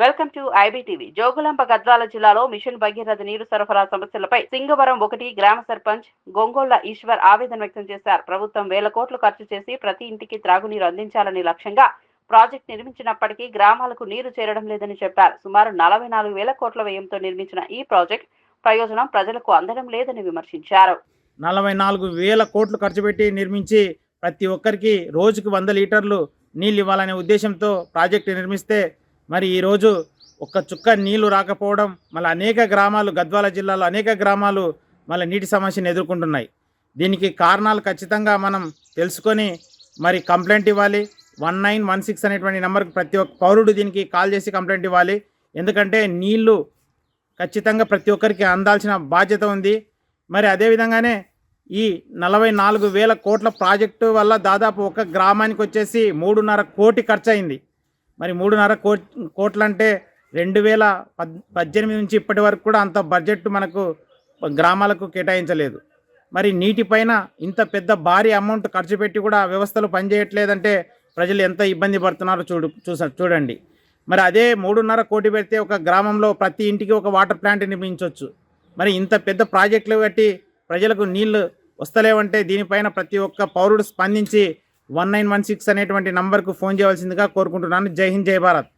Welcome to IBTV. Jogulamba Gadwal జిల్లాలో machine Bhagiratha నీరు సరఫరా సమస్యలపై సింగవరం 1 గ్రామ సర్పంచ్ గొంగొళ్ల ఈశ్వర్ ఆవేదన వ్యక్తం చేశారు. ప్రభుత్వం వేల కోట్లు ఖర్చు చేసి ప్రతి ఇంటికి త్రాగునీరు అందించాలని లక్ష్యంగా ప్రాజెక్టు నిర్మించినప్పటికీ గ్రామాలకు నీరు చేరడం లేదని చెప్పారు. సుమారు 44,000 కోట్ల వ్యయంతో నిర్మించిన ఈ ప్రాజెక్టు ప్రయోజనం ప్రజలకు అందడం లేదని విమర్శించారు. 44,000 కోట్లు ఖర్చు పెట్టి నిర్మించి ప్రతి ఒక్కరికి రోజుకు 100 లీటర్లు నీళ్ళు ఇవ్వాలనే ఉద్దేశంతో ప్రాజెక్టు నిర్మిస్తే మరి ఈరోజు ఒక్క చుక్క నీళ్లు రాకపోవడం, మళ్ళీ అనేక గ్రామాలు గద్వాల జిల్లాలో అనేక గ్రామాలు మళ్ళీ నీటి సమస్యను ఎదుర్కొంటున్నాయి. దీనికి కారణాలు ఖచ్చితంగా మనం తెలుసుకొని మరి కంప్లైంట్ ఇవ్వాలి. 1916 అనేటువంటి నెంబర్కి ప్రతి ఒక్క పౌరుడు దీనికి కాల్ చేసి కంప్లైంట్ ఇవ్వాలి. ఎందుకంటే నీళ్లు ఖచ్చితంగా ప్రతి ఒక్కరికి అందాల్సిన బాధ్యత ఉంది. మరి అదేవిధంగానే ఈ 44,000 కోట్ల ప్రాజెక్టు వల్ల దాదాపు ఒక గ్రామానికి వచ్చేసి 3.5 కోటి ఖర్చు అయింది. మరి 3.5 కోట్లు అంటే 2018 నుంచి ఇప్పటి వరకు కూడా అంత బడ్జెట్ మనకు గ్రామాలకు కేటాయించలేదు. మరి నీటిపైన ఇంత పెద్ద భారీ అమౌంట్ ఖర్చు పెట్టి కూడా వ్యవస్థలు పనిచేయట్లేదంటే ప్రజలు ఎంత ఇబ్బంది పడుతున్నారో చూడండి. మరి అదే 3.5 కోటి పెడితే ఒక గ్రామంలో ప్రతి ఇంటికి ఒక వాటర్ ప్లాంట్ నిర్మించవచ్చు. మరి ఇంత పెద్ద ప్రాజెక్టులు కట్టి ప్రజలకు నీళ్లు వస్తలేవంటే దీనిపైన ప్రతి ఒక్క పౌరుడు స్పందించి 1916 అనేటువంటి నంబర్కు ఫోన్ చేయవలసిందిగా కోరుకుంటున్నాను. జై హింద్, జై భారత్.